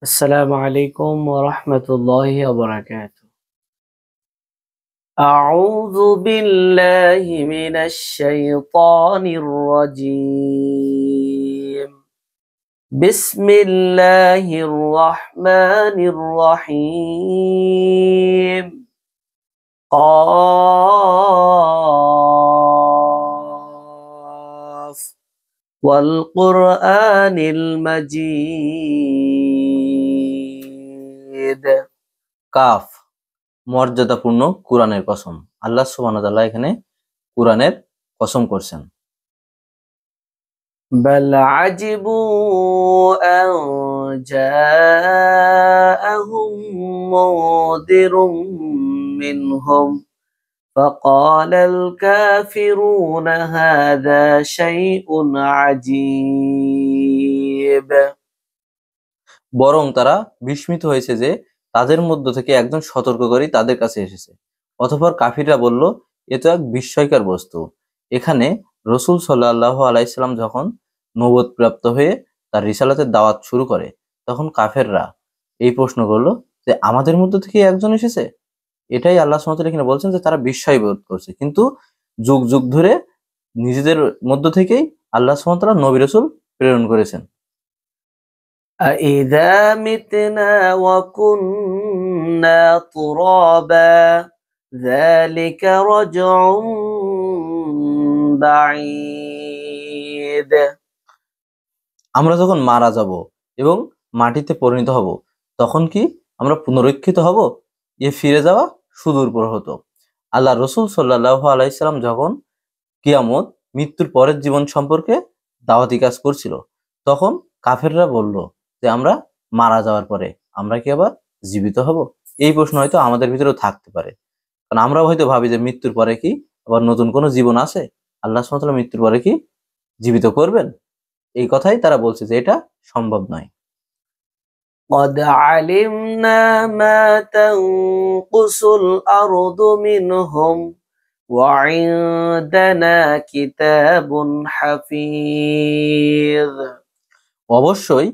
السلام عليكم ورحمة الله وبركاته. أعوذ بالله من الشيطان الرجيم. بسم الله الرحمن الرحيم. قاف والقرآن المجيد. Calf মর্যাদাপূর্ণ কুরআনের কসম। আল্লাহ সুবহানাহু ওয়া তাআলা এখানে কুরআনের কসম করছেন। بل عجبوا أن جاءهم منذر منهم فقال الكافرون هذا شيء عجيب. বরং তারা বিস্মিত হয়েছে যে তাদের মধ্য থেকে একজন সতর্ককারী তাদের কাছে এসেছে। অতঃপর কাফিররা বলল, এ তো এক বিস্ময়কর বস্তু। এখানে রাসূল সাল্লাল্লাহু আলাইহি সাল্লাম যখন নবুয়ত প্রাপ্ত হয়ে তার রিসালাতের দাওয়াত শুরু করে, তখন কাফেররা এই প্রশ্ন করলো যে আমাদের মধ্য থেকে একজন এসেছে। এটাই আল্লাহ সুবহানাহু ওয়া তাআলা এখানে বলছেন যে তারা বিস্ময় বোধ করছে, কিন্তু যুগ যুগ ধরে নিজেদের মধ্য থেকেই আল্লাহ সুবহানাহু ওয়া তাআলা নবী রাসূল প্রেরণ করেছেন। أإذا متنا وكنا ترابا ذلك رجع بعيد. আমরা যখন মারা যাব এবং মাটিতে পরিণত হব, তখন কি আমরা পুনরুত্থিত হব? এ ফিরে যাওয়া সুদূর প্রহত। আল্লাহ রসুল সাল্লাল্লাহু আলাইহি সাল্লাম যখন কিয়ামত, মৃত্যুর পরের জীবন সম্পর্কে দাওয়াতি কাজ করছিল, তখন কাফেররা বলল যে আমরা মারা যাওয়ার পরে আমরা কি আবার জীবিত হব? এই প্রশ্ন হয়তো আমাদের ভিতরেও থাকতে পারে, কারণ আমরাও হয়তো ভাবি যে মৃত্যুর পরে কি আবার নতুন কোনো জীবন আছে? আল্লাহ সুবহানাহু ওয়া তাআলা মৃত্যুর পরে কি জীবিত করবেন? এই কথাই তারা বলছে যে এটা সম্ভব নয়। قد علمنا ما تنقص الأرض منهم وعندنا كتاب حفيظ. অবশ্যই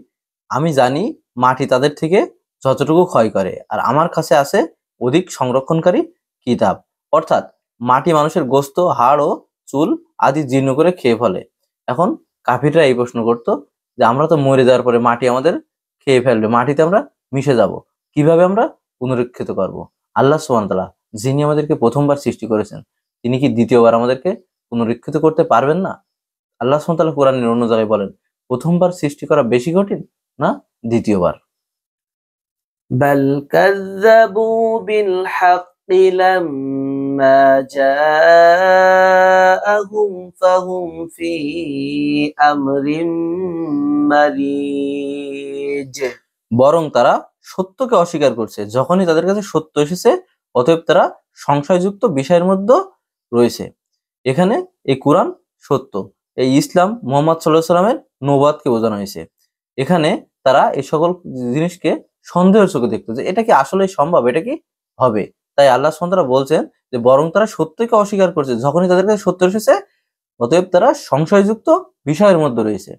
আমি জানি মাটি তাদের থেকে যতটুকু ক্ষয় করে, আর আমার কাছে আছে অধিক সংরক্ষণকারী কিতাব। অর্থাৎ মাটি মানুষের গোস্ত, হাড় ও চুল আদি জীর্ণ করে খেয়ে ফেলে। এখন কাফিররা এই প্রশ্ন করতো যে আমরা তো মরে যাওয়ার পরে মাটি আমাদের খেয়ে ফেলবে, মাটিতে আমরা মিশে যাব, কিভাবে আমরা পুনরুত্থিত করব? আল্লাহ সুবহানাহু ওয়া তাআলা যিনি আমাদেরকে প্রথমবার সৃষ্টি করেছেন, তিনি কি দ্বিতীয়বার আমাদেরকে পুনরুত্থিত করতে পারবেন না? আল্লাহ সুবহানাহু ওয়া তাআলা কোরআনের অন্য জায়গায় বলেন, প্রথমবার সৃষ্টি করা বেশি কঠিন না দ্বিতীয়বার? بل كذبوا بالحق لما جاءهم فهم في أمر مريج. বরং তারা সত্যকে অস্বীকার করছে যখনই তাদের কাছে সত্য এসেছে, অতএব তারা সংশয়যুক্ত বিষয়ের মধ্যে রয়েছে। এখানে এই কোরআন সত্য, এই ইসলাম মুহাম্মদ সাল্লাল্লাহু আলাইহি সাল্লামের নবুয়তকে বোঝানো হয়েছে। এখানে তারা এই সকল জিনিসকে সন্দেহের চোখে দেখতো যে এটা কি আসলে সম্ভব, এটা কি হবে। তাই আল্লাহ সুবহানাহু ওয়া তাআলা বলছেন যে বরং তারা সত্যকে অস্বীকার করছে যখনই তাদের কাছে সত্য এসেছে, অতএব তারা সংশয়যুক্ত বিষয়ের মধ্যে রয়েছে,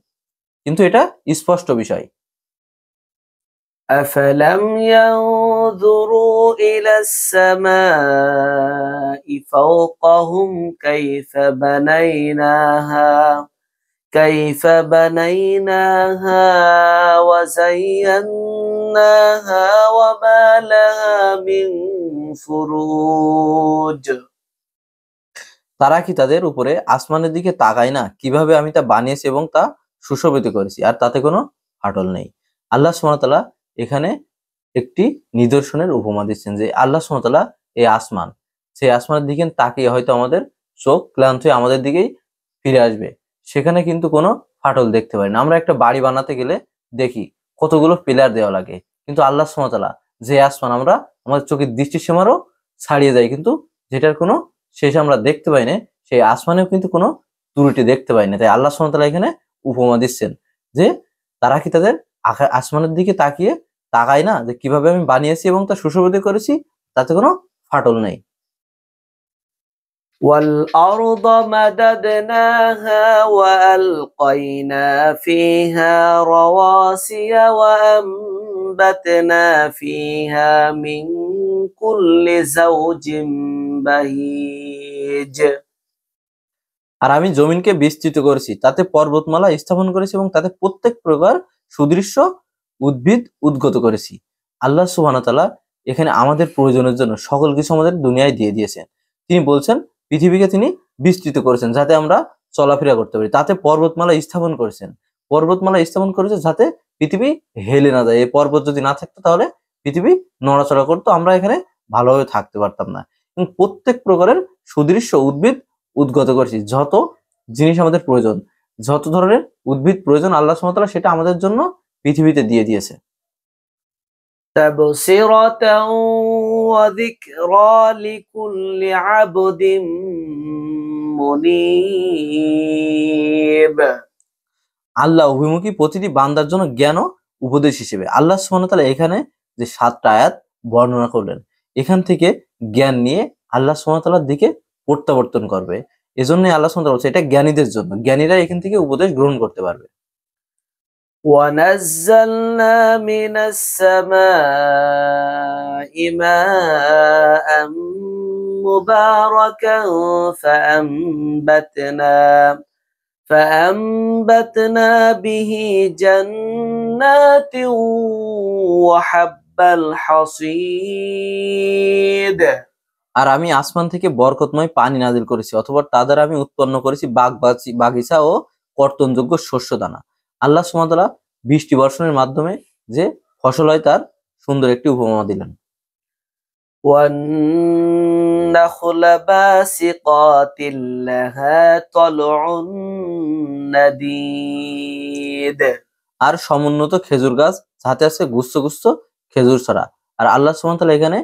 কিন্তু এটা স্পষ্ট বিষয়। أفلم ينظروا إلى السماء فوقهم كيف بنيناها وزيناها وما لها من فروج. তারা কি তাদের উপরে আসমানের দিকে তাকায় না, কিভাবে আমি তা বানিয়েছি এবং তা সুশোভিত করেছি, আর তাতে কোনো ফাটল নেই। আল্লাহ সুবহানাহু ওয়া তাআলা এখানে একটি নিদর্শনের উপমা দিচ্ছেন যে আল্লাহ সুবহানাহু ওয়া তাআলা এই আসমান, সেই আসমানের দিকে তাকিয়ে হয়তো আমাদের চোখ ক্লান্ত হয়ে আমাদের দিকেই ফিরে আসবে, সেখানে কিন্তু কোনো ফাটল দেখতে পারি না। আমরা একটা বাড়ি বানাতে গেলে দেখি কতগুলো পিলার দেওয়া লাগে, কিন্তু আল্লাহ সুবহানাহু ওয়া তাআলা যে আসমান, আমরা আমাদের চোখের দৃষ্টিসীমারও ছাড়িয়ে যায়, কিন্তু যেটার কোনো শেষ আমরা দেখতে পাই না, সেই আসমানেও কিন্তু কোনো ত্রুটি দেখতে পাই না। তাই আল্লাহ সুবহানাহু ওয়া তাআলা এখানে উপমা দিচ্ছেন যে তারা কি তাদের আসমানের দিকে তাকায় না যে কিভাবে আমি বানিয়েছি এবং তা সুশোভিত করেছি, তাতে কোনো ফাটল নেই। والأرض مددناها وألقينا فيها رواسي وأنبتنا فيها من كل زوج بهيج আর আমি জমিনকে বিস্তৃত করেছি, তাতে পর্বতমালা স্থাপন করেছি এবং তাতে প্রত্যেক প্রকার সুদৃশ্য উদ্ভিদ উদ্গত করেছি। আল্লাহ সুবহানাহু ওয়া তাআলা এখানে আমাদের প্রয়োজনের জন্য সকল কিছু আমাদের দুনিয়ায় দিয়ে দিয়েছেন। তিনি বলছেন পৃথিবীকে তিনি বিস্তৃত করেছেন যাতে আমরা চলাফেরা করতে পারি, তাতে পর্বতমালা স্থাপন করেছেন। পর্বতমালা স্থাপন করেছে যাতে পৃথিবী হেলে না যায়। এই পর্বত যদি না থাকতো তাহলে পৃথিবী নড়াচড়া করতো, আমরা এখানে ভালোভাবে থাকতে পারতাম না। এবং প্রত্যেক প্রকারের সুদৃশ্য উদ্ভিদ উদ্গত করেছি। যত জিনিস আমাদের প্রয়োজন, যত ধরনের উদ্ভিদ প্রয়োজন আল্লাহ সুবহানাহু ওয়া তাআলা সেটা আমাদের জন্য পৃথিবীতে দিয়ে দিয়েছে। تبصرة وذكرى لكل عبد منيب আল্লাহ অভিমুখী প্রতিটি বান্দার জন্য জ্ঞান ও উপদেশ হিসেবে। আল্লাহ সুবহানাহু ওয়া তাআলা এখানে যে 7টা আয়াত বর্ণনা করলেন, এখান থেকে জ্ঞান নিয়ে আল্লাহ সুবহানাহু ওয়া তাআলার দিকে প্রত্যাবর্তন করবে। এজন্যই আল্লাহ সুবহানাহু ওয়া তাআলা বলছে এটা জ্ঞানীদের জন্য, জ্ঞানীরা এখান থেকে উপদেশ গ্রহণ করতে পারবে। ونزلنا من السماء ماء مباركا فأنبتنا به جنات وحب الحصيد আর আমি আসমান থেকে বরকতময় পানি নাজিল করেছি, অথবা তা দ্বারা আমি উৎপন্ন করেছি বাগিচা ও কর্তনযোগ্য শস্য দানা। আল্লাহ সুবহানাহু ওয়া তাআলা বৃষ্টি বর্ষণের মাধ্যমে যে ফসল হয় তার সুন্দর একটি উপমা দিলেন। والنخل باسقات لها طلع نضيد আর সমুন্নত খেজুর গাছ যাতে আছে গুচ্ছ গুচ্ছ খেজুর ছড়া। আর আল্লাহ সুবহানাহু ওয়া তাআলা এখানে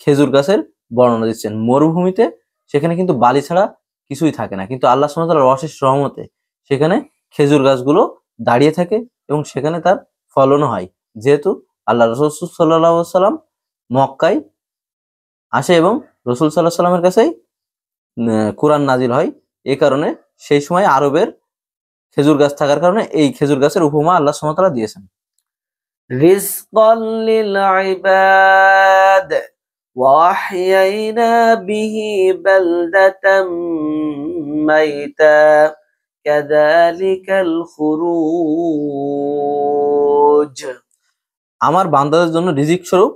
খেজুর গাছের বর্ণনা দিচ্ছেন। মরুভূমিতে সেখানে কিন্তু বালি ছাড়া কিছুই থাকে না, কিন্তু আল্লাহ সুবহানাহু ওয়া তাআলার অশেষ রহমতে সেখানে খেজুর গাছগুলো দাঁড়িয়ে থাকে এবং সেখানে তার ফলনও হয়। যেহেতু আল্লাহ রাসূল সাল্লাল্লাহু আলাইহি ওয়াসাল্লাম মক্কায় আসে এবং রাসূল সাল্লাল্লাহু আলাইহি ওয়াসাল্লামের কাছেই কোরআন নাজিল হয়, এই কারণে সেই সময় আরবের খেজুর গাছ থাকার কারণে এই খেজুর গাছের উপমা আল্লাহ সুবহানাহু ওয়া তাআলা দিয়েছেন। رزقا للعباد وأحيينا به بلدة ميتا كذلك الخروج আমার বান্দাদের জন্য রিজিক স্বরূপ,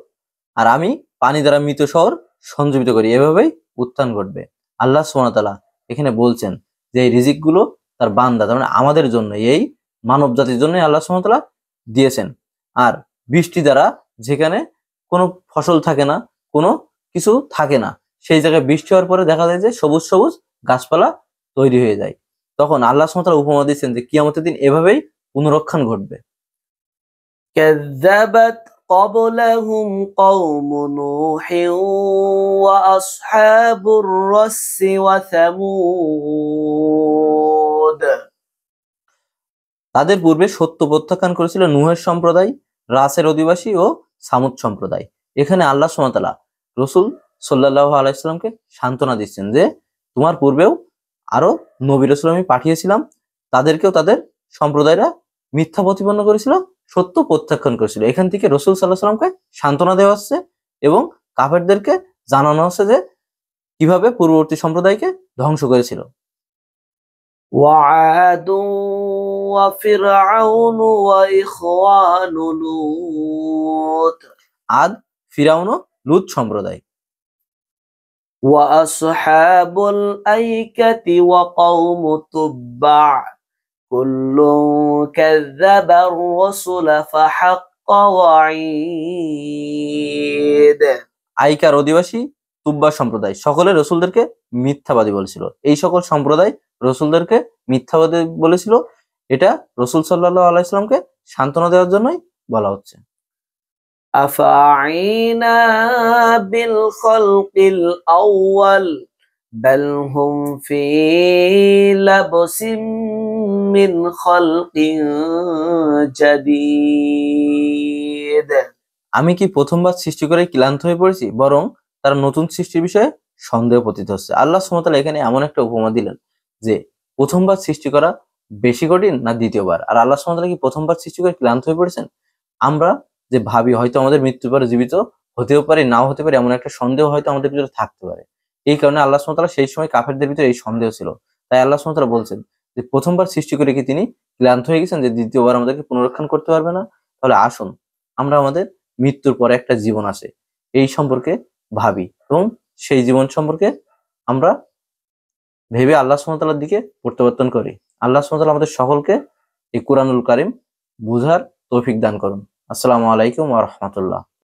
আর আমি পানি দ্বারা মৃত শহর সঞ্জীবিত করি, এভাবেই উত্থান ঘটবে। আল্লাহ সুবহানাহু ওয়া তাআলা এখানে বলছেন যে এই রিজিক গুলো তার বান্দা, তার মানে আমাদের জন্য, এই মানব জাতির জন্য আল্লাহ সুবহানাহু ওয়া তাআলা দিয়েছেন। আর বৃষ্টি দ্বারা যেখানে কোনো ফসল থাকে না, কোনো কিছু থাকে না, সেই জায়গায় বৃষ্টি হওয়ার পরে দেখা যায় যে সবুজ সবুজ গাছপালা তৈরি হয়ে যায়। তখন আল্লাহ সুবহানাহু ওয়া তাআলা উপমা দিচ্ছেন যে কিয়ামতের দিন এভাবেই পুনরুত্থান ঘটবে। كذبت قبلهم قوم نوح وأصحاب الرس وثمود তাদের পূর্বে সত্য প্রত্যাখ্যান করেছিল নূহের সম্প্রদায়, রাসের অধিবাসী ও সামুদ সম্প্রদায়। এখানে আল্লাহ সুবহানাহু ওয়া তাআলা রাসূল সাল্লাল্লাহু আলাইহি সাল্লামকে সান্ত্বনা দিচ্ছেন যে তোমার পূর্বেও আরো নবী রাসূল আমি পাঠিয়েছিলাম, তাদেরকেও তাদের সম্প্রদায়রা মিথ্যা প্রতিপন্ন করেছিল, সত্য প্রত্যাখ্যান করেছিল। এখান থেকে রাসূল সাল্লাল্লাহু আলাইহি সাল্লামকে সান্ত্বনা দেওয়া হচ্ছে এবং কাফেরদেরকে জানানো হচ্ছে যে কিভাবে পূর্ববর্তী সম্প্রদায়কে ধ্বংস করেছিল। وعاد وفرعون وإخوان لوط আদ, ফিরাউন ও লূত সম্প্রদায়। وأصحاب الأيكة وقوم تبع كل كذب الرسل فحق وعيد আইকার অধিবাসী তুব্বা সম্প্রদায় সকলে রসুলদেরকে মিথ্যাবাদী বলেছিল। এই সকল সম্প্রদায় রসুলদেরকে মিথ্যাবাদী বলেছিল। এটা রসুল সাল্লাল্লাহু আলাইহি সাল্লামকে সান্ত্বনা দেওয়ার জন্যই বলা হচ্ছে। أفعينا بالخلق الأول بل هم في لبس من خلق جديد আমি কি প্রথমবার সৃষ্টি করে ক্লান্ত হয়ে পড়েছি, বরং তারা নতুন সৃষ্টির বিষয়ে সন্দেহ পতিত হচ্ছে। আল্লাহ সুবহানাহু ওয়া তাআলা এখানে এমন একটা উপমা দিলেন যে প্রথমবার সৃষ্টি করা বেশি কঠিন না দ্বিতীয়বার। আর আল্লাহ সুবহানাহু ওয়া তাআলা কি প্রথমবার সৃষ্টি করে ক্লান্ত হয়ে পড়েছেন? আমরা যে ভাবি হয়তো আমাদের মৃত্যুর পরে জীবিত হতেও পারে, নাও হতে পারে, এমন একটা সন্দেহ হয়তো আমাদের ভিতরে থাকতে পারে। এই কারণে আল্লাহ সুবহানাহু ওয়া তাআলা সেই সময় কাফেরদের ভিতরে এই সন্দেহ ছিল। তাই আল্লাহ সুবহানাহু ওয়া তাআলা বলছেন যে প্রথমবার সৃষ্টি করে কি তিনি ক্লান্ত হয়ে গেছেন যে দ্বিতীয়বার আমাদেরকে পুনরুত্থান করতে পারবে না? তাহলে আসুন আমরা আমাদের মৃত্যুর পরে একটা জীবন আছে এই সম্পর্কে ভাবি এবং সেই জীবন সম্পর্কে আমরা ভেবে আল্লাহ সুবহানাহু ওয়া তাআলার দিকে প্রত্যাবর্তন করি। আল্লাহ সুবহানাহু ওয়া তাআলা আমাদের সকলকে এই কুরআনুল কারীম বুঝার তৌফিক দান করুন। আসসালামু আলাইকুম ওয়া রাহমাতুল্লাহ।